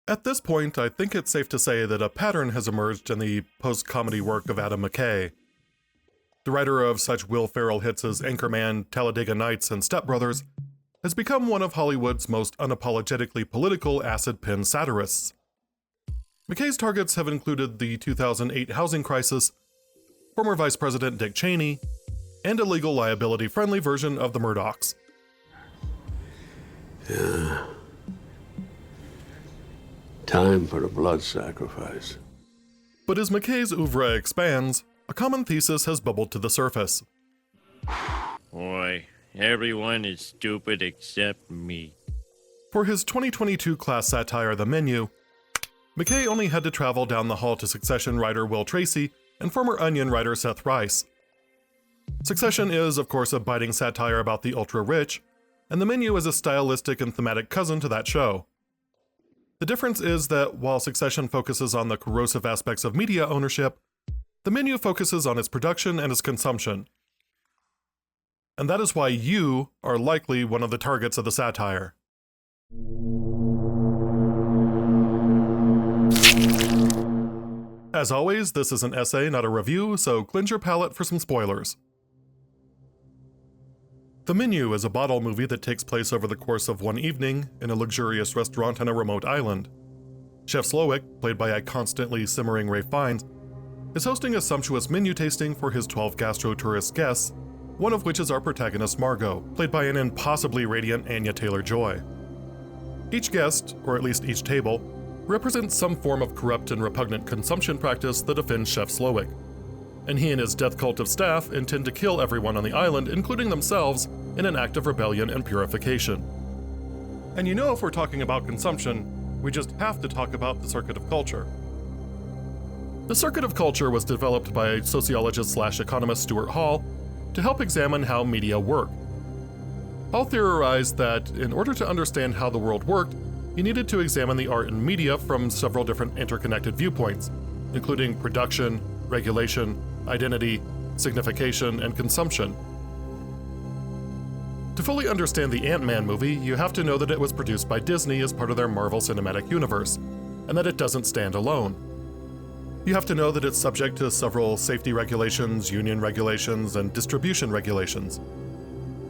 At this point, I think it's safe to say that a pattern has emerged in the post-comedy work of Adam McKay. The writer of such Will Ferrell hits as Anchorman, Talladega Nights, and Step Brothers has become one of Hollywood's most unapologetically political acid-pen satirists. McKay's targets have included the 2008 housing crisis, former Vice President Dick Cheney, and a legal liability-friendly version of the Murdochs. Yeah. Time for the blood sacrifice. But as McKay's oeuvre expands, a common thesis has bubbled to the surface. Boy, everyone is stupid except me. For his 2022 class satire The Menu, McKay only had to travel down the hall to Succession writer Will Tracy and former Onion writer Seth Rice. Succession is, of course, a biting satire about the ultra-rich, and The Menu is a stylistic and thematic cousin to that show. The difference is that while Succession focuses on the corrosive aspects of media ownership, The Menu focuses on its production and its consumption. And that is why you are likely one of the targets of the satire. As always, this is an essay, not a review, so cleanse your palate for some spoilers. The Menu is a bottle movie that takes place over the course of one evening in a luxurious restaurant on a remote island. Chef Slowick, played by a constantly simmering Ralph Fiennes, is hosting a sumptuous menu tasting for his 12 gastro-tourist guests, one of which is our protagonist Margot, played by an impossibly radiant Anya Taylor-Joy. Each guest, or at least each table, represents some form of corrupt and repugnant consumption practice that offends Chef Slowick, and he and his death cult of staff intend to kill everyone on the island, including themselves, in an act of rebellion and purification. And you know, if we're talking about consumption, we just have to talk about the circuit of culture. The circuit of culture was developed by sociologist/economist Stuart Hall to help examine how media work. Hall theorized that in order to understand how the world worked, you needed to examine the art and media from several different interconnected viewpoints, including production, regulation, identity, signification, and consumption. To fully understand the Ant-Man movie, you have to know that it was produced by Disney as part of their Marvel Cinematic Universe, and that it doesn't stand alone. You have to know that it's subject to several safety regulations, union regulations, and distribution regulations.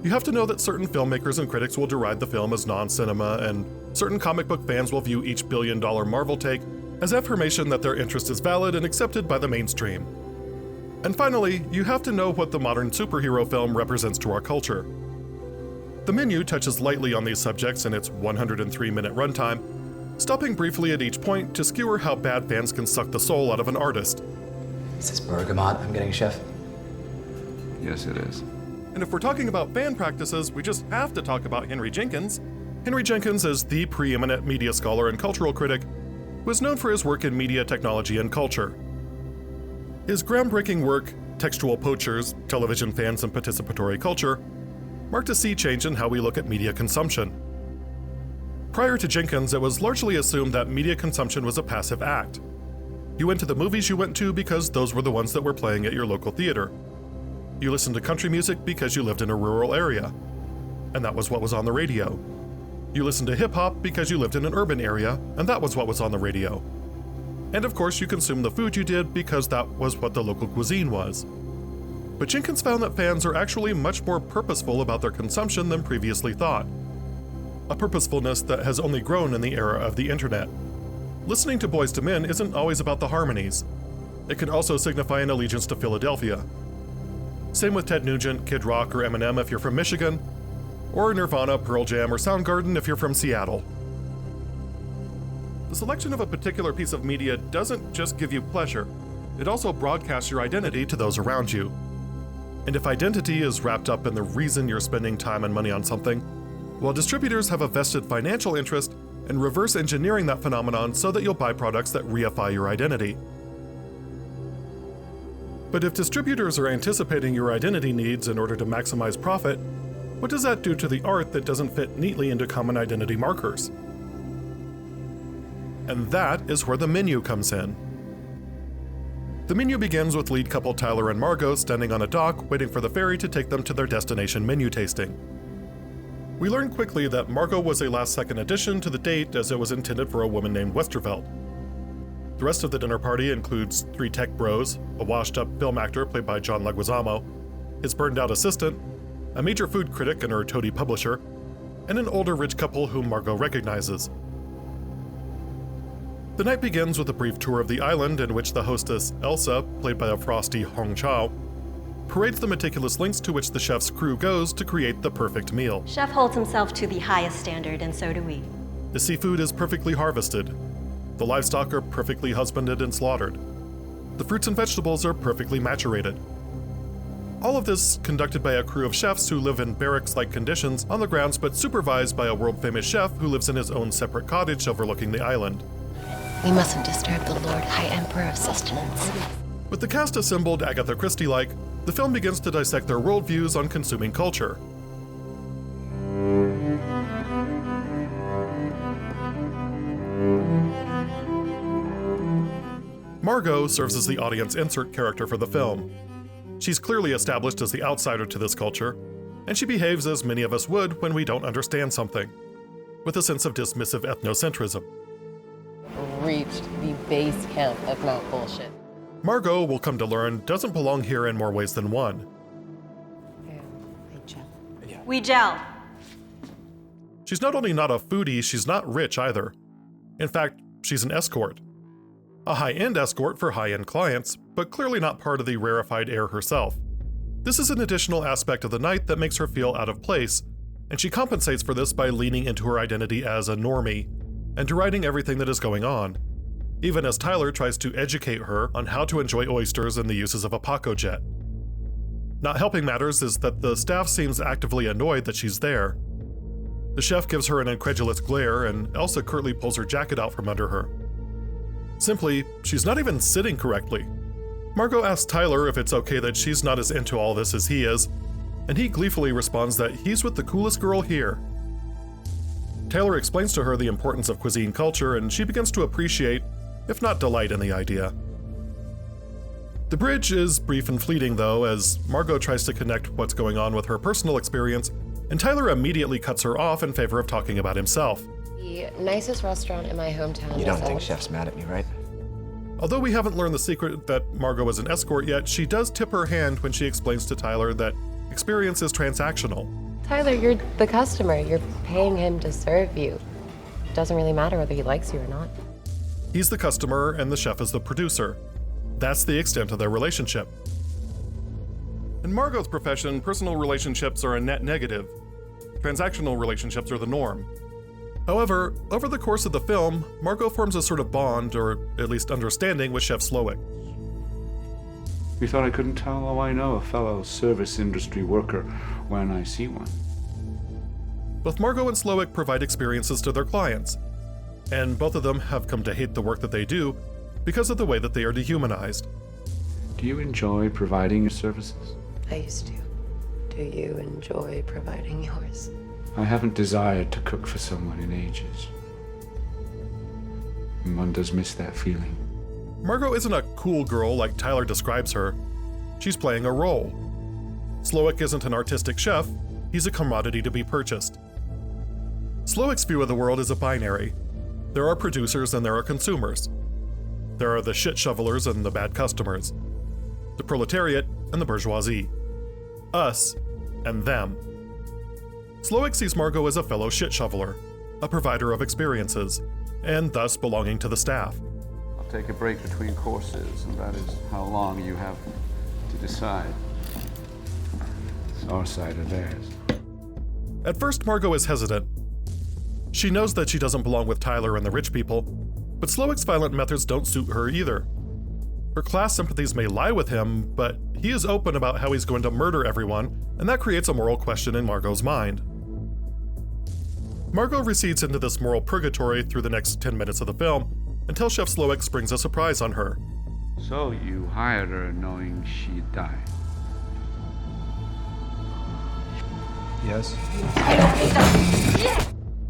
You have to know that certain filmmakers and critics will deride the film as non-cinema, and certain comic book fans will view each billion-dollar Marvel take as affirmation that their interest is valid and accepted by the mainstream. And finally, you have to know what the modern superhero film represents to our culture. The Menu touches lightly on these subjects in its 103-minute runtime, stopping briefly at each point to skewer how bad fans can suck the soul out of an artist. Is this bergamot I'm getting, Chef? Yes, it is. And if we're talking about fan practices, we just have to talk about Henry Jenkins. Henry Jenkins is the preeminent media scholar and cultural critic who is known for his work in media technology and culture. His groundbreaking work, Textual Poachers, Television Fans and Participatory Culture, marked a sea change in how we look at media consumption. Prior to Jenkins, it was largely assumed that media consumption was a passive act. You went to the movies you went to because those were the ones that were playing at your local theater. You listened to country music because you lived in a rural area, and that was what was on the radio. You listened to hip-hop because you lived in an urban area, and that was what was on the radio. And of course, you consumed the food you did because that was what the local cuisine was. But Jenkins found that fans are actually much more purposeful about their consumption than previously thought. A purposefulness that has only grown in the era of the internet. Listening to Boyz II Men isn't always about the harmonies. It can also signify an allegiance to Philadelphia. Same with Ted Nugent, Kid Rock, or Eminem if you're from Michigan, or Nirvana, Pearl Jam, or Soundgarden if you're from Seattle. The selection of a particular piece of media doesn't just give you pleasure, it also broadcasts your identity to those around you. And if identity is wrapped up in the reason you're spending time and money on something, well, distributors have a vested financial interest in reverse engineering that phenomenon so that you'll buy products that reify your identity. But if distributors are anticipating your identity needs in order to maximize profit, what does that do to the art that doesn't fit neatly into common identity markers? And that is where The Menu comes in. The Menu begins with lead couple Tyler and Margot standing on a dock waiting for the ferry to take them to their destination menu tasting. We learn quickly that Margot was a last-second addition to the date as it was intended for a woman named Westervelt. The rest of the dinner party includes 3 tech bros, a washed-up film actor played by John Leguizamo, his burned-out assistant, a major food critic and her toady publisher, and an older rich couple whom Margot recognizes. The night begins with a brief tour of the island in which the hostess, Elsa, played by a frosty Hong Chao, parades the meticulous lengths to which the chef's crew goes to create the perfect meal. Chef holds himself to the highest standard, and so do we. The seafood is perfectly harvested. The livestock are perfectly husbanded and slaughtered. The fruits and vegetables are perfectly maturated. All of this conducted by a crew of chefs who live in barracks-like conditions on the grounds, but supervised by a world-famous chef who lives in his own separate cottage overlooking the island. We mustn't disturb the Lord High Emperor of Sustenance. With the cast assembled Agatha Christie-like, the film begins to dissect their worldviews on consuming culture. Margot serves as the audience insert character for the film. She's clearly established as the outsider to this culture, and she behaves as many of us would when we don't understand something, with a sense of dismissive ethnocentrism. Reached the base camp of Mount Bullshit. Margot, will come to learn, doesn't belong here in more ways than one. We gel. She's not only not a foodie, she's not rich either. In fact, she's an escort. A high-end escort for high-end clients, but clearly not part of the rarefied heir herself. This is an additional aspect of the night that makes her feel out of place, and she compensates for this by leaning into her identity as a normie and deriding everything that is going on, even as Tyler tries to educate her on how to enjoy oysters and the uses of a Paco jet. Not helping matters is that the staff seems actively annoyed that she's there. The chef gives her an incredulous glare, and Elsa curtly pulls her jacket out from under her. Simply, she's not even sitting correctly. Margot asks Tyler if it's okay that she's not as into all this as he is, and he gleefully responds that he's with the coolest girl here. Taylor explains to her the importance of cuisine culture, and she begins to appreciate, if not delight in the idea. The bridge is brief and fleeting though, as Margot tries to connect what's going on with her personal experience, and Tyler immediately cuts her off in favor of talking about himself. The nicest restaurant in my hometown. You don't think Chef's mad at me, right? Although we haven't learned the secret that Margot is an escort yet, she does tip her hand when she explains to Tyler that experience is transactional. Tyler, you're the customer. You're paying him to serve you. It doesn't really matter whether he likes you or not. He's the customer and the chef is the producer. That's the extent of their relationship. In Margot's profession, personal relationships are a net negative. Transactional relationships are the norm. However, over the course of the film, Margot forms a sort of bond, or at least understanding, with Chef Slowik. You thought I couldn't tell? Oh, I know a fellow service industry worker when I see one. Both Margot and Slowik provide experiences to their clients, and both of them have come to hate the work that they do because of the way that they are dehumanized. Do you enjoy providing your services? I used to. Do you enjoy providing yours? I haven't desired to cook for someone in ages. And one does miss that feeling. Margot isn't a cool girl like Tyler describes her. She's playing a role. Slowik isn't an artistic chef, he's a commodity to be purchased. Slowik's view of the world is a binary. There are producers and there are consumers. There are the shit shovelers and the bad customers. The proletariat and the bourgeoisie. Us and them. Slowik sees Margot as a fellow shit shoveler, a provider of experiences, and thus belonging to the staff. I'll take a break between courses, and that is how long you have to decide. It's our side or theirs. At first, Margot is hesitant. She knows that she doesn't belong with Tyler and the rich people, but Slowik's violent methods don't suit her either. Her class sympathies may lie with him, but he is open about how he's going to murder everyone, and that creates a moral question in Margot's mind. Margot recedes into this moral purgatory through the next 10 minutes of the film, until Chef Slowik springs a surprise on her. So you hired her knowing she'd die? Yes.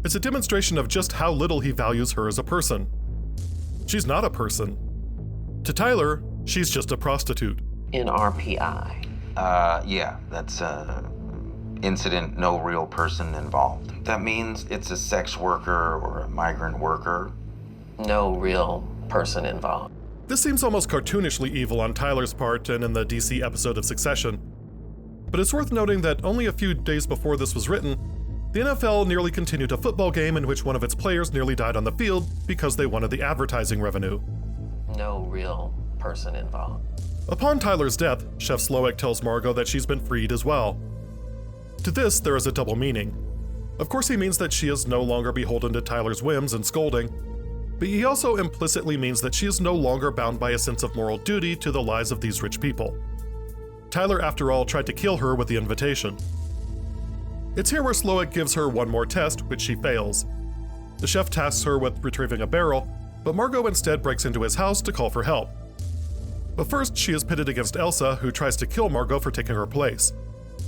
It's a demonstration of just how little he values her as a person. She's not a person. To Tyler, she's just a prostitute. In RPI. Yeah, that's incident, no real person involved. That means it's a sex worker or a migrant worker. No real person involved. This seems almost cartoonishly evil on Tyler's part and in the DC episode of Succession. But it's worth noting that only a few days before this was written, the NFL nearly continued a football game in which one of its players nearly died on the field because they wanted the advertising revenue. No real person involved. Upon Tyler's death, Chef Slowik tells Margot that she's been freed as well. To this, there is a double meaning. Of course, he means that she is no longer beholden to Tyler's whims and scolding, but he also implicitly means that she is no longer bound by a sense of moral duty to the lives of these rich people. Tyler, after all, tried to kill her with the invitation. It's here where Slowik gives her one more test, which she fails. The chef tasks her with retrieving a barrel, but Margot instead breaks into his house to call for help. But first, she is pitted against Elsa, who tries to kill Margot for taking her place.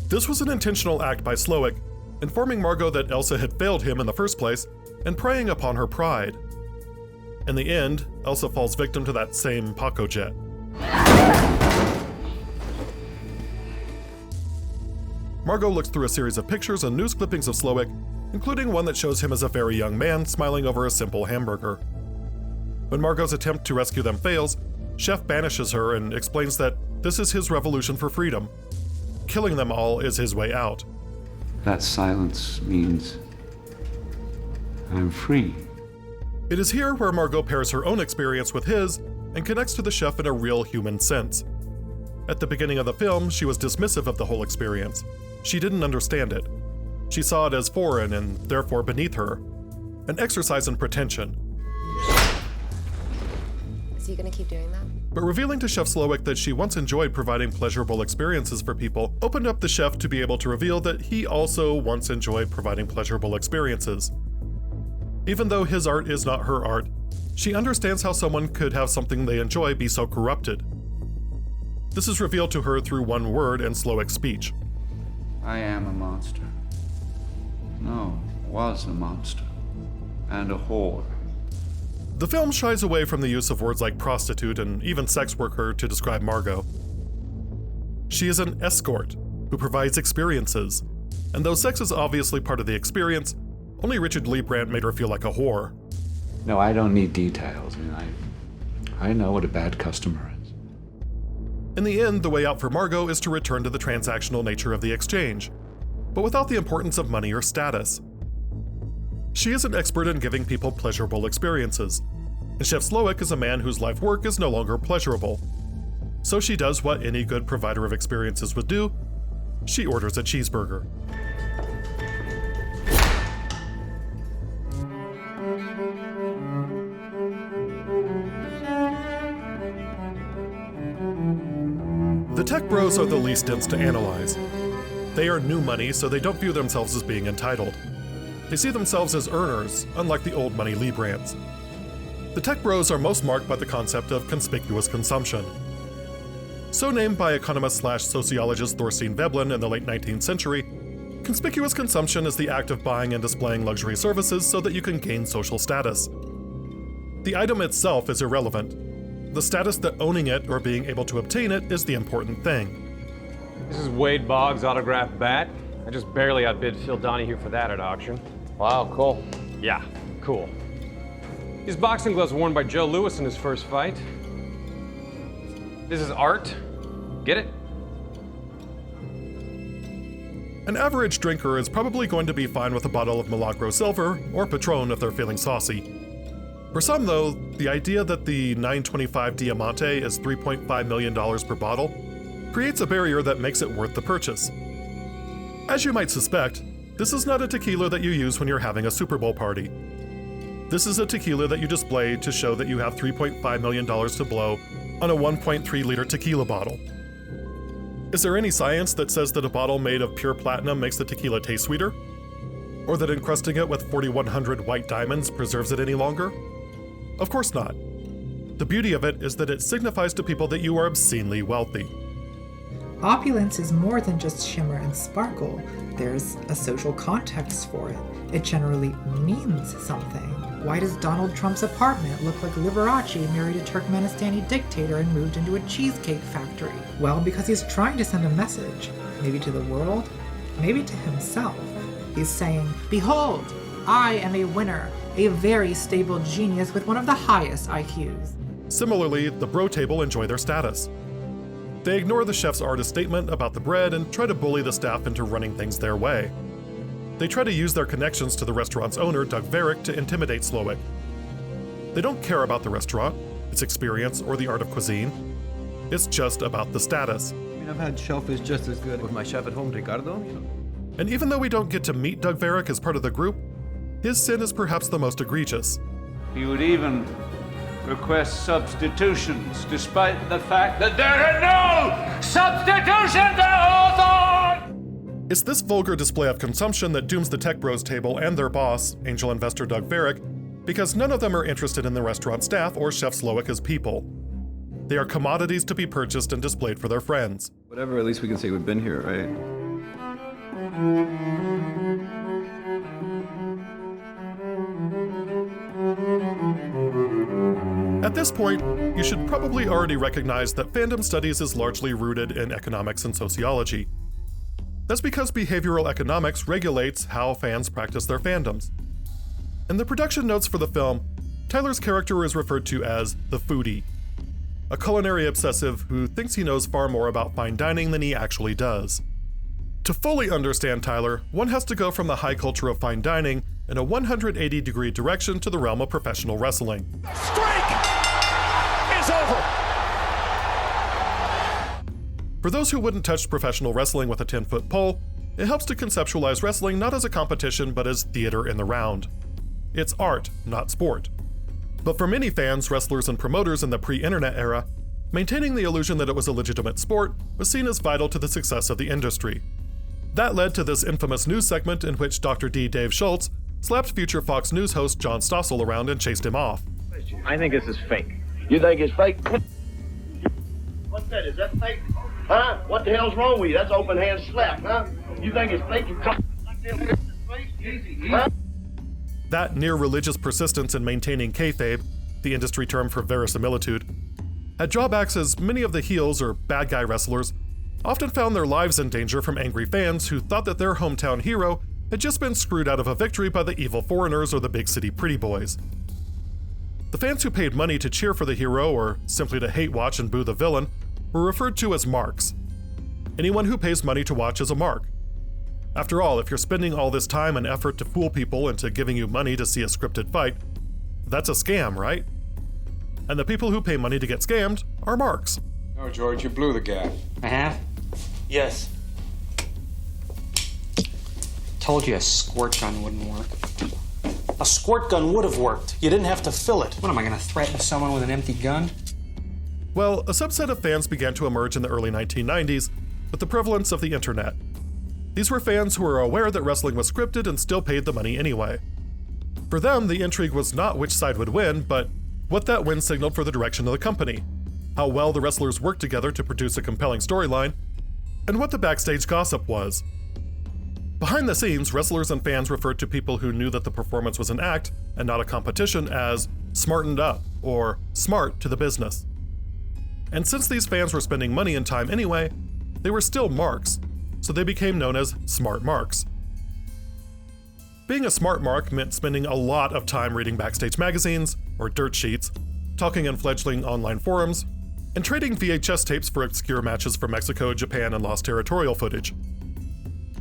This was an intentional act by Slowik, informing Margot that Elsa had failed him in the first place and preying upon her pride. In the end, Elsa falls victim to that same Paco jet. Margot looks through a series of pictures and news clippings of Slowik, including one that shows him as a very young man smiling over a simple hamburger. When Margot's attempt to rescue them fails, Chef banishes her and explains that this is his revolution for freedom. Killing them all is his way out. That silence means I'm free. It is here where Margot pairs her own experience with his and connects to the chef in a real human sense. At the beginning of the film, she was dismissive of the whole experience. She didn't understand it. She saw it as foreign and therefore beneath her, an exercise in pretension. Is he gonna keep doing that? But revealing to Chef Slowik that she once enjoyed providing pleasurable experiences for people opened up the chef to be able to reveal that he also once enjoyed providing pleasurable experiences. Even though his art is not her art, she understands how someone could have something they enjoy be so corrupted. This is revealed to her through one word in Slowik's speech. I am a monster. No, was a monster. And a whore. The film shies away from the use of words like prostitute and even sex worker to describe Margot. She is an escort who provides experiences, and though sex is obviously part of the experience, only Richard Lee Brandt made her feel like a whore. No, I don't need details. I know what a bad customer is. In the end, the way out for Margot is to return to the transactional nature of the exchange, but without the importance of money or status. She is an expert in giving people pleasurable experiences, and Chef Slowik is a man whose life work is no longer pleasurable. So she does what any good provider of experiences would do: she orders a cheeseburger. The tech bros are the least dense to analyze. They earn new money, so they don't view themselves as being entitled. They see themselves as earners, unlike the old money Lee Brandts. The tech bros are most marked by the concept of conspicuous consumption. So named by economist/sociologist Thorstein Veblen in the late 19th century, conspicuous consumption is the act of buying and displaying luxury services so that you can gain social status. The item itself is irrelevant. The status that owning it or being able to obtain it is the important thing. This is Wade Boggs' autographed bat. I just barely outbid Phil Donahue for that at auction. Wow, cool. Yeah, cool. These boxing gloves were worn by Joe Louis in his first fight. This is art. Get it? An average drinker is probably going to be fine with a bottle of Milagro Silver or Patron if they're feeling saucy. For some, though, the idea that the 925 Diamante is $3.5 million per bottle creates a barrier that makes it worth the purchase. As you might suspect, this is not a tequila that you use when you're having a Super Bowl party. This is a tequila that you display to show that you have $3.5 million to blow on a 1.3-liter tequila bottle. Is there any science that says that a bottle made of pure platinum makes the tequila taste sweeter? Or that encrusting it with 4,100 white diamonds preserves it any longer? Of course not. The beauty of it is that it signifies to people that you are obscenely wealthy. Opulence is more than just shimmer and sparkle. There's a social context for it. It generally means something. Why does Donald Trump's apartment look like Liberace married a Turkmenistani dictator and moved into a cheesecake factory? Well, because he's trying to send a message. Maybe to the world? maybe to himself. He's saying, "Behold, I am a winner, a very stable genius with one of the highest IQs." Similarly, the bro table enjoy their status. They ignore the chef's artist statement about the bread and try to bully the staff into running things their way. They try to use their connections to the restaurant's owner, Doug Varick, to intimidate Slowick. They don't care about the restaurant, its experience, or the art of cuisine. It's just about the status. I've had shellfish just as good with my chef at home, Ricardo. And even though we don't get to meet Doug Varick as part of the group, his sin is perhaps the most egregious. He would even request substitutions, despite the fact that there are no substitutions at all. It's this vulgar display of consumption that dooms the Tech Bros table and their boss, angel investor Doug Varick, because none of them are interested in the restaurant staff or Chef Slowick as people. They are commodities to be purchased and displayed for their friends. Whatever, at least we can say we've been here, right? At this point, you should probably already recognize that fandom studies is largely rooted in economics and sociology. That's because behavioral economics regulates how fans practice their fandoms. In the production notes for the film, Tyler's character is referred to as the foodie, a culinary obsessive who thinks he knows far more about fine dining than he actually does. To fully understand Tyler, one has to go from the high culture of fine dining in a 180-degree direction to the realm of professional wrestling. The streak is over! For those who wouldn't touch professional wrestling with a 10-foot pole, it helps to conceptualize wrestling not as a competition but as theater in the round. It's art, not sport. But for many fans, wrestlers, and promoters in the pre-internet era, maintaining the illusion that it was a legitimate sport was seen as vital to the success of the industry. That led to this infamous news segment in which Dr. D. Dave Schultz slapped future Fox News host John Stossel around and chased him off. I think this is fake. You think it's fake? What's that? Is that fake? Huh? What the hell's wrong with you? That's open hand slap, huh? You think it's fake? You come like this in the face? Easy, huh? That near-religious persistence in maintaining kayfabe, the industry term for verisimilitude, had drawbacks as many of the heels or bad guy wrestlers often found their lives in danger from angry fans who thought that their hometown hero had just been screwed out of a victory by the evil foreigners or the big city pretty boys. The fans who paid money to cheer for the hero or simply to hate watch and boo the villain were referred to as marks. Anyone who pays money to watch is a mark. After all, if you're spending all this time and effort to fool people into giving you money to see a scripted fight, that's a scam, right? And the people who pay money to get scammed are marks. No, George, you blew the gaff. I have? Yes. Told you a squirt gun wouldn't work. A squirt gun would have worked. You didn't have to fill it. What, am I gonna threaten someone with an empty gun? Well, a subset of fans began to emerge in the early 1990s with the prevalence of the internet. These were fans who were aware that wrestling was scripted and still paid the money anyway. For them, the intrigue was not which side would win, but what that win signaled for the direction of the company, how well the wrestlers worked together to produce a compelling storyline, and what the backstage gossip was. Behind the scenes, wrestlers and fans referred to people who knew that the performance was an act and not a competition as smartened up or smart to the business. And since these fans were spending money and time anyway, they were still marks, so they became known as smart marks. Being a smart mark meant spending a lot of time reading backstage magazines, or dirt sheets, talking in fledgling online forums, and trading VHS tapes for obscure matches from Mexico, Japan, and lost territorial footage.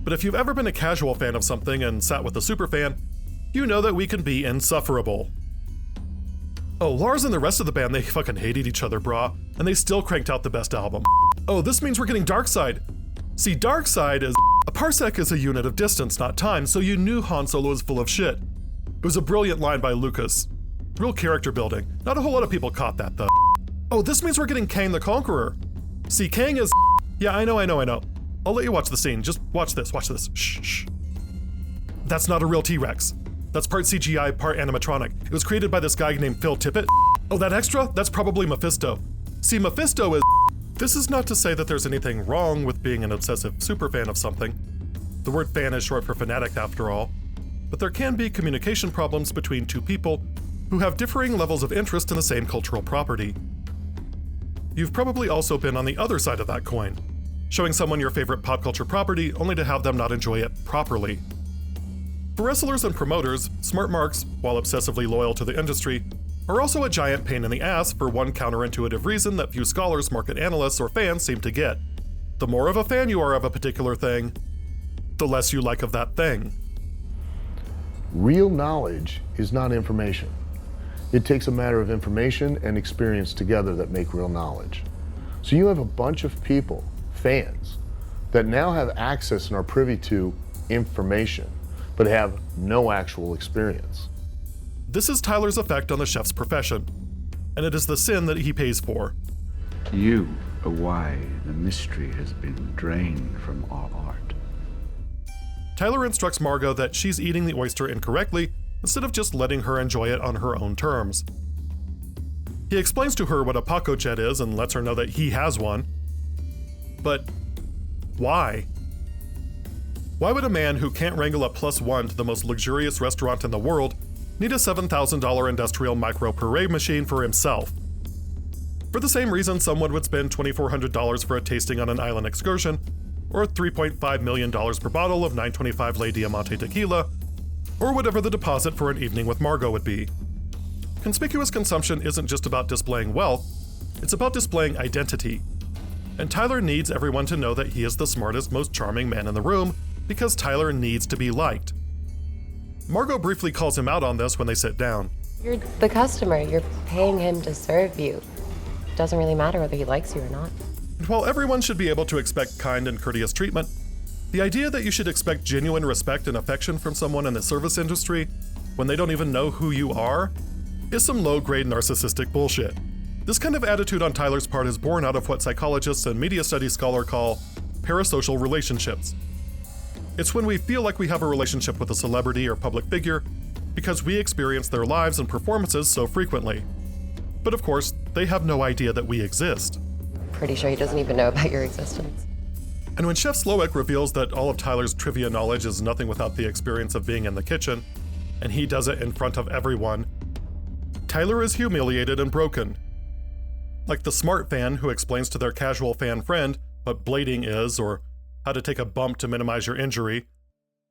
But if you've ever been a casual fan of something and sat with a superfan, you know that we can be insufferable. Oh, Lars and the rest of the band, they fucking hated each other, brah, and they still cranked out the best album. Oh, this means we're getting Darkseid. See, Darkseid is... A parsec is a unit of distance, not time, so you knew Han Solo was full of shit. It was a brilliant line by Lucas. Real character building. Not a whole lot of people caught that, though. Oh, this means we're getting Kang the Conqueror. See, Kang is... Yeah, I know. I'll let you watch the scene. Just watch this. Shh. That's not a real T-Rex. That's part CGI, part animatronic. It was created by this guy named Phil Tippett. Oh, that extra? That's probably Mephisto. See, Mephisto is... This is not to say that there's anything wrong with being an obsessive superfan of something. The word fan is short for fanatic after all. But there can be communication problems between two people who have differing levels of interest in the same cultural property. You've probably also been on the other side of that coin. showing someone your favorite pop culture property only to have them not enjoy it properly. For wrestlers and promoters, smart marks, while obsessively loyal to the industry, are also a giant pain in the ass for one counterintuitive reason that few scholars, market analysts, or fans seem to get. The more of a fan you are of a particular thing, the less you like of that thing. Real knowledge is not information. It takes a matter of information and experience together that make real knowledge. So you have a bunch of people, fans, that now have access and are privy to information, but have no actual experience. This is Tyler's effect on the chef's profession, and it is the sin that he pays for. You are why the mystery has been drained from our art. Tyler instructs Margot that she's eating the oyster incorrectly instead of just letting her enjoy it on her own terms. He explains to her what a Paco jet is and lets her know that he has one. But why? Why would a man who can't wrangle a +1 to the most luxurious restaurant in the world need a $7,000 industrial micro-puree machine for himself? For the same reason someone would spend $2,400 for a tasting on an island excursion, or $3.5 million per bottle of 925 Le Diamante tequila, or whatever the deposit for an evening with Margot would be. Conspicuous consumption isn't just about displaying wealth, it's about displaying identity. And Tyler needs everyone to know that he is the smartest, most charming man in the room, because Tyler needs to be liked. Margot briefly calls him out on this when they sit down. You're the customer. You're paying him to serve you. Doesn't really matter whether he likes you or not. And while everyone should be able to expect kind and courteous treatment, the idea that you should expect genuine respect and affection from someone in the service industry when they don't even know who you are is some low-grade narcissistic bullshit. This kind of attitude on Tyler's part is born out of what psychologists and media studies scholars call parasocial relationships. It's when we feel like we have a relationship with a celebrity or public figure because we experience their lives and performances so frequently. But of course, they have no idea that we exist. Pretty sure he doesn't even know about your existence. And when Chef Slowik reveals that all of Tyler's trivia knowledge is nothing without the experience of being in the kitchen, and he does it in front of everyone, Tyler is humiliated and broken. Like the smart fan who explains to their casual fan friend what blading is, or how to take a bump to minimize your injury,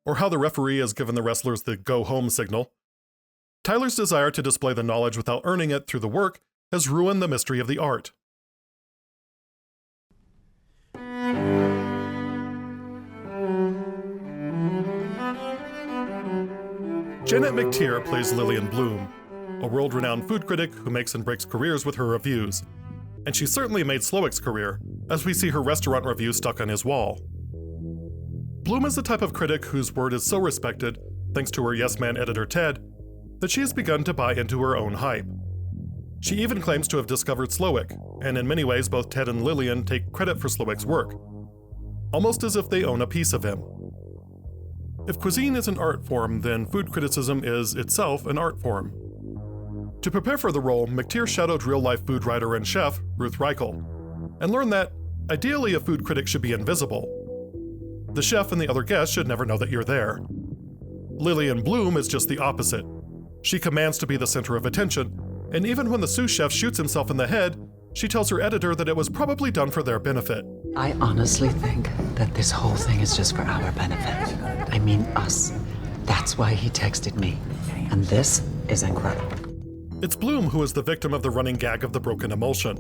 or how the referee has given the wrestlers the go-home signal. Tyler's desire to display the knowledge without earning it through the work has ruined the mystery of the art. Janet McTeer plays Lillian Bloom, a world-renowned food critic who makes and breaks careers with her reviews. And she certainly made Slowik's career, as we see her restaurant review stuck on his wall. Bloom is the type of critic whose word is so respected, thanks to her Yes Man editor Ted, that she has begun to buy into her own hype. She even claims to have discovered Slowik, and in many ways both Ted and Lillian take credit for Slowik's work, almost as if they own a piece of him. If cuisine is an art form, then food criticism is itself an art form. To prepare for the role, McTeer shadowed real-life food writer and chef Ruth Reichel, and learned that, ideally, a food critic should be invisible. The chef and the other guests should never know that you're there. Lillian Bloom is just the opposite. She commands to be the center of attention, and even when the sous chef shoots himself in the head, she tells her editor that it was probably done for their benefit. I honestly think that this whole thing is just for our benefit. I mean us. That's why he texted me. And this is incredible. It's Bloom who is the victim of the running gag of the broken emulsion.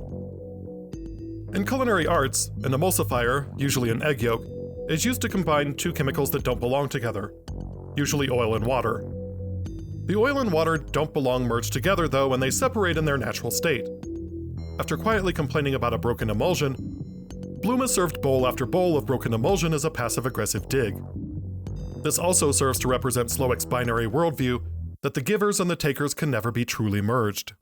In culinary arts, an emulsifier, usually an egg yolk, is used to combine two chemicals that don't belong together, usually oil and water. The oil and water don't belong merged together though, and they separate in their natural state. After quietly complaining about a broken emulsion, Bloom is served bowl after bowl of broken emulsion as a passive-aggressive dig. This also serves to represent Slowik's binary worldview that the givers and the takers can never be truly merged.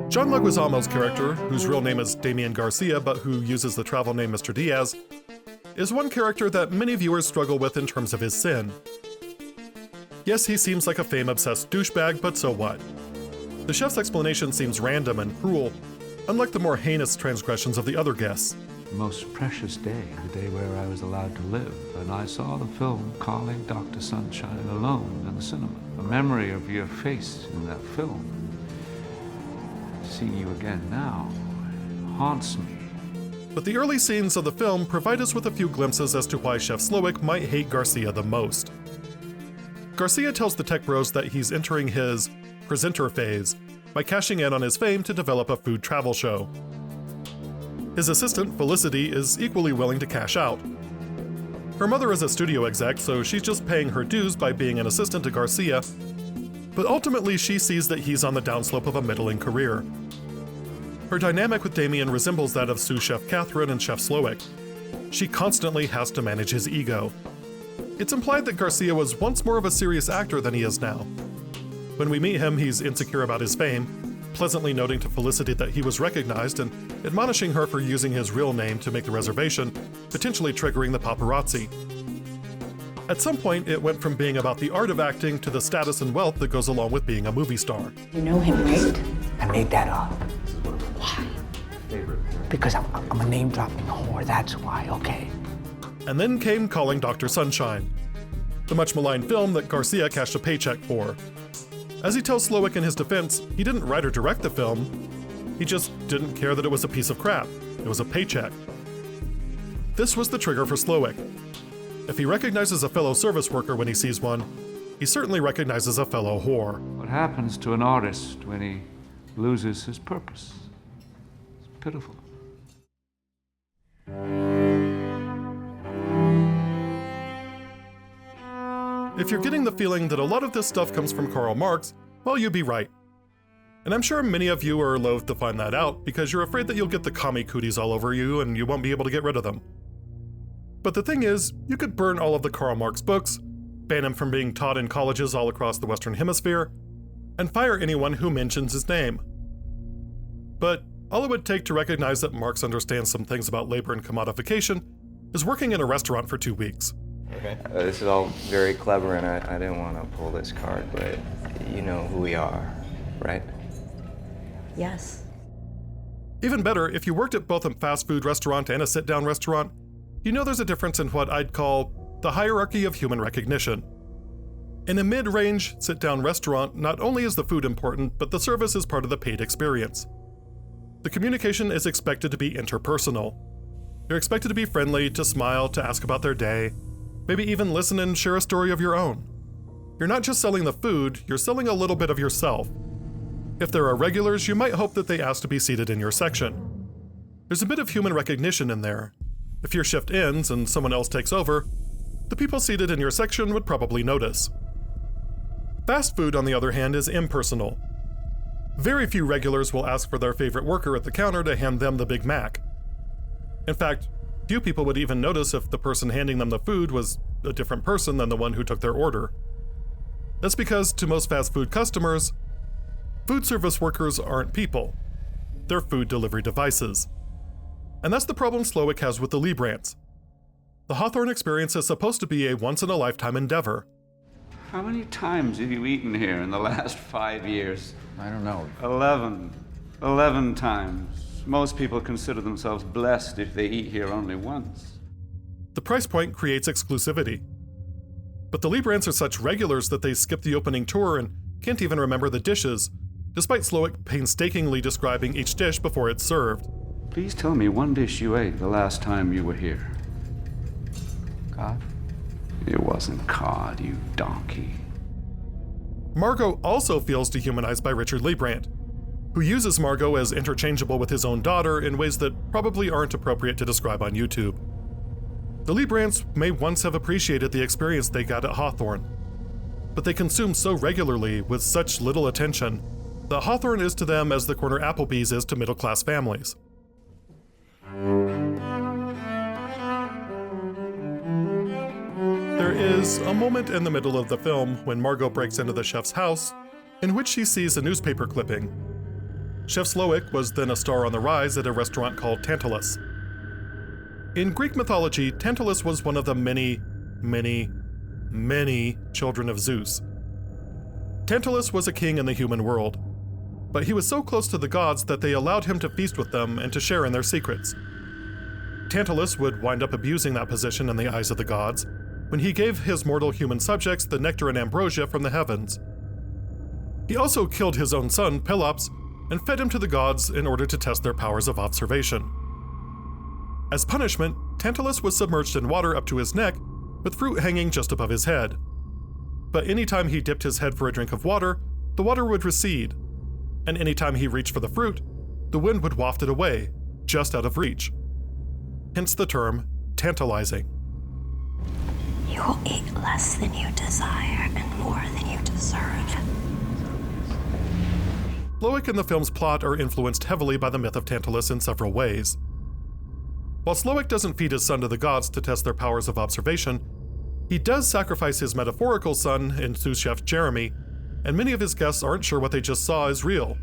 John Leguizamo's character, whose real name is Damien Garcia but who uses the travel name Mr. Diaz, is one character that many viewers struggle with in terms of his sin. Yes, he seems like a fame-obsessed douchebag, but so what? The chef's explanation seems random and cruel, unlike the more heinous transgressions of the other guests. The most precious day, the day where I was allowed to live, and I saw the film Calling Dr. Sunshine alone in the cinema. The memory of your face in that film Seeing you again now haunts me. But the early scenes of the film provide us with a few glimpses as to why Chef Slowik might hate Garcia the most. Garcia tells the tech bros that he's entering his presenter phase by cashing in on his fame to develop a food travel show. His assistant, Felicity, is equally willing to cash out. Her mother is a studio exec, so she's just paying her dues by being an assistant to Garcia, but ultimately she sees that he's on the downslope of a middling career. Her dynamic with Damien resembles that of sous chef Catherine and Chef Slowik. She constantly has to manage his ego. It's implied that Garcia was once more of a serious actor than he is now. When we meet him, he's insecure about his fame, pleasantly noting to Felicity that he was recognized and admonishing her for using his real name to make the reservation, potentially triggering the paparazzi. At some point, it went from being about the art of acting to the status and wealth that goes along with being a movie star. You know him, right? I made that up. Why? Because I'm a name-dropping whore, that's why, okay? And then came Calling Dr. Sunshine, the much maligned film that Garcia cashed a paycheck for. As he tells Slowik in his defense, he didn't write or direct the film, he just didn't care that it was a piece of crap. It was a paycheck. This was the trigger for Slowik. If he recognizes a fellow service worker when he sees one, he certainly recognizes a fellow whore. What happens to an artist when he loses his purpose? It's pitiful. If you're getting the feeling that a lot of this stuff comes from Karl Marx, well, you'd be right. And I'm sure many of you are loath to find that out because you're afraid that you'll get the commie cooties all over you and you won't be able to get rid of them. But the thing is, you could burn all of the Karl Marx books, ban him from being taught in colleges all across the Western Hemisphere, and fire anyone who mentions his name. But all it would take to recognize that Marx understands some things about labor and commodification is working in a restaurant for 2 weeks. Okay. This is all very clever, and I didn't want to pull this card, but you know who we are, right? Yes. Even better, if you worked at both a fast food restaurant and a sit-down restaurant, you know there's a difference in what I'd call the hierarchy of human recognition. In a mid-range sit-down restaurant, not only is the food important, but the service is part of the paid experience. The communication is expected to be interpersonal. You're expected to be friendly, to smile, to ask about their day, maybe even listen and share a story of your own. You're not just selling the food, you're selling a little bit of yourself. If there are regulars, you might hope that they ask to be seated in your section. There's a bit of human recognition in there. If your shift ends and someone else takes over, the people seated in your section would probably notice. Fast food, on the other hand, is impersonal. Very few regulars will ask for their favorite worker at the counter to hand them the Big Mac. In fact, few people would even notice if the person handing them the food was a different person than the one who took their order. That's because, to most fast food customers, food service workers aren't people. They're food delivery devices. And that's the problem Slowik has with the Librants. The Hawthorne experience is supposed to be a once-in-a-lifetime endeavor. How many times have you eaten here in the last 5 years? I don't know. 11. 11 times. Most people consider themselves blessed if they eat here only once. The price point creates exclusivity. But the Librants are such regulars that they skip the opening tour and can't even remember the dishes, despite Slowik painstakingly describing each dish before it's served. Please tell me one dish you ate the last time you were here. Cod? It wasn't cod, you donkey. Margot also feels dehumanized by Richard Librant, who uses Margot as interchangeable with his own daughter in ways that probably aren't appropriate to describe on YouTube. The Librants may once have appreciated the experience they got at Hawthorne, but they consume so regularly with such little attention that Hawthorne is to them as the corner Applebee's is to middle-class families. There is a moment in the middle of the film when Margot breaks into the chef's house in which she sees a newspaper clipping. Chef Slowik was then a star on the rise at a restaurant called Tantalus. In Greek mythology, Tantalus was one of the many children of Zeus. Tantalus was a king in the human world, but he was so close to the gods that they allowed him to feast with them and to share in their secrets. Tantalus would wind up abusing that position in the eyes of the gods when he gave his mortal human subjects the nectar and ambrosia from the heavens. He also killed his own son, Pelops, and fed him to the gods in order to test their powers of observation. As punishment, Tantalus was submerged in water up to his neck, with fruit hanging just above his head. But anytime he dipped his head for a drink of water, the water would recede, and anytime he reached for the fruit, the wind would waft it away, just out of reach. Hence the term tantalizing. You will eat less than you desire and more than you deserve. Slowick and the film's plot are influenced heavily by the myth of Tantalus in several ways. While Slowick doesn't feed his son to the gods to test their powers of observation, he does sacrifice his metaphorical son in sous chef Jeremy, and many of his guests aren't sure what they just saw is real.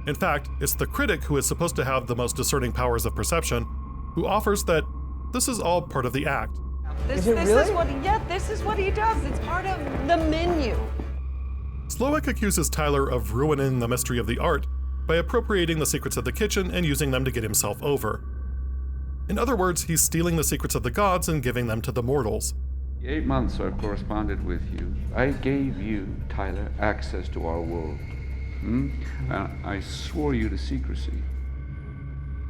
In fact, it's the critic who is supposed to have the most discerning powers of perception, who offers that this is all part of the act. This is what he does. It's part of the menu. Slowick accuses Tyler of ruining the mystery of the art by appropriating the secrets of the kitchen and using them to get himself over. In other words, he's stealing the secrets of the gods and giving them to the mortals. The 8 months I've corresponded with you, I gave you, Tyler, access to our world. I swore you to secrecy.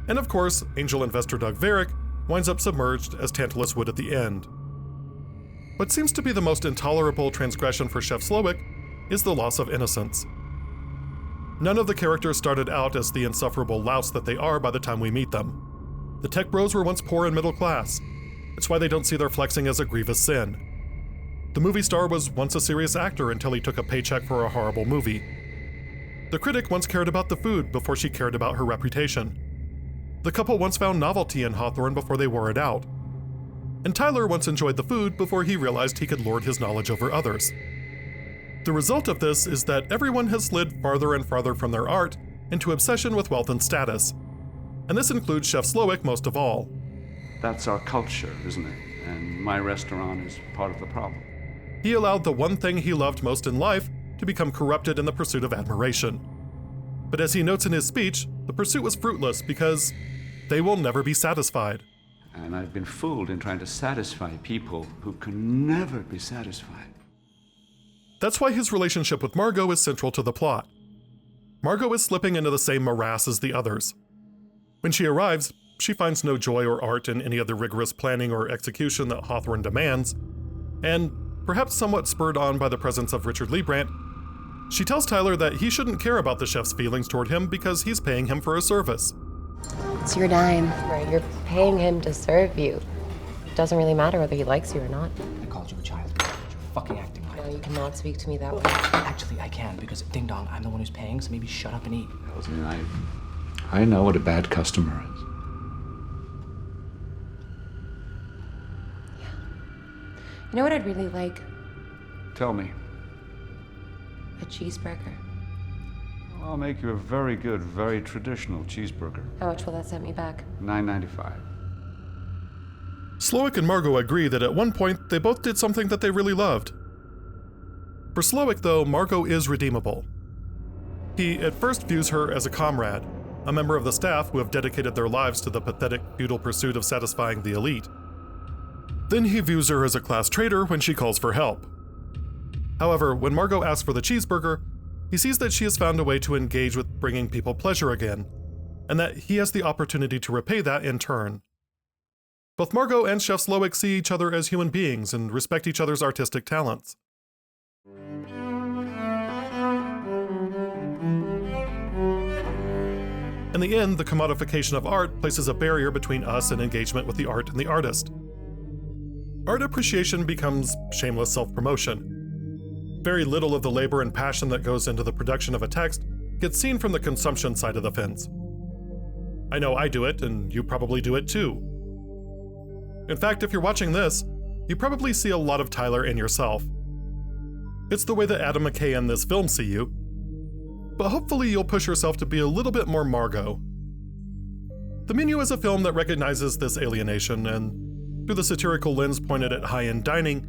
And of course, angel investor Doug Varick winds up submerged as Tantalus would at the end. What seems to be the most intolerable transgression for Chef Slowick is the loss of innocence. None of the characters started out as the insufferable louts that they are by the time we meet them. The tech bros were once poor and middle class. It's why they don't see their flexing as a grievous sin. The movie star was once a serious actor until he took a paycheck for a horrible movie. The critic once cared about the food before she cared about her reputation. The couple once found novelty in Hawthorne before they wore it out. And Tyler once enjoyed the food before he realized he could lord his knowledge over others. The result of this is that everyone has slid farther and farther from their art into obsession with wealth and status. And this includes Chef Slowick most of all. That's our culture, isn't it? And my restaurant is part of the problem. He allowed the one thing he loved most in life to become corrupted in the pursuit of admiration. But as he notes in his speech, the pursuit was fruitless because they will never be satisfied. And I've been fooled in trying to satisfy people who can never be satisfied. That's why his relationship with Margot is central to the plot. Margot is slipping into the same morass as the others. When she arrives, she finds no joy or art in any of the rigorous planning or execution that Hawthorne demands, and, perhaps somewhat spurred on by the presence of Richard Liebrandt, she tells Tyler that he shouldn't care about the chef's feelings toward him because he's paying him for a service. It's your dime. Right, you're paying him to serve you. It doesn't really matter whether he likes you or not. I called you a child. You're fucking acting like. No, you cannot speak to me that way. Actually, I can, because ding dong, I'm the one who's paying, so maybe shut up and eat. I know what a bad customer is. You know what I'd really like? Tell me. A cheeseburger. I'll make you a very good, very traditional cheeseburger. How much will that set me back? $9.95. Slowick and Margot agree that at one point they both did something that they really loved. For Slowick, though, Margot is redeemable. He at first views her as a comrade, a member of the staff who have dedicated their lives to the pathetic, futile pursuit of satisfying the elite. Then he views her as a class traitor when she calls for help. However, when Margot asks for the cheeseburger, he sees that she has found a way to engage with bringing people pleasure again, and that he has the opportunity to repay that in turn. Both Margot and Chef Slowick see each other as human beings and respect each other's artistic talents. In the end, the commodification of art places a barrier between us and engagement with the art and the artist. Art appreciation becomes shameless self-promotion. Very little of the labor and passion that goes into the production of a text gets seen from the consumption side of the fence. I know I do it, and you probably do it too. In fact, if you're watching this, you probably see a lot of Tyler in yourself. It's the way that Adam McKay and this film see you, but hopefully you'll push yourself to be a little bit more Margot. The Menu is a film that recognizes this alienation and, through the satirical lens pointed at high-end dining,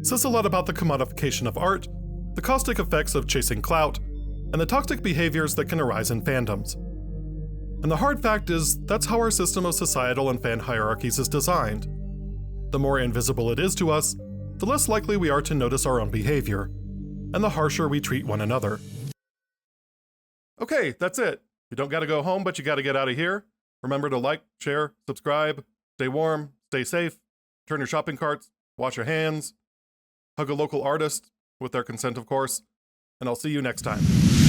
says a lot about the commodification of art, the caustic effects of chasing clout, and the toxic behaviors that can arise in fandoms. And the hard fact is, that's how our system of societal and fan hierarchies is designed. The more invisible it is to us, the less likely we are to notice our own behavior, and the harsher we treat one another. Okay, that's it. You don't gotta go home, but you gotta get out of here. Remember to like, share, subscribe, stay warm, stay safe, turn your shopping carts, wash your hands, hug a local artist, with their consent of course, and I'll see you next time.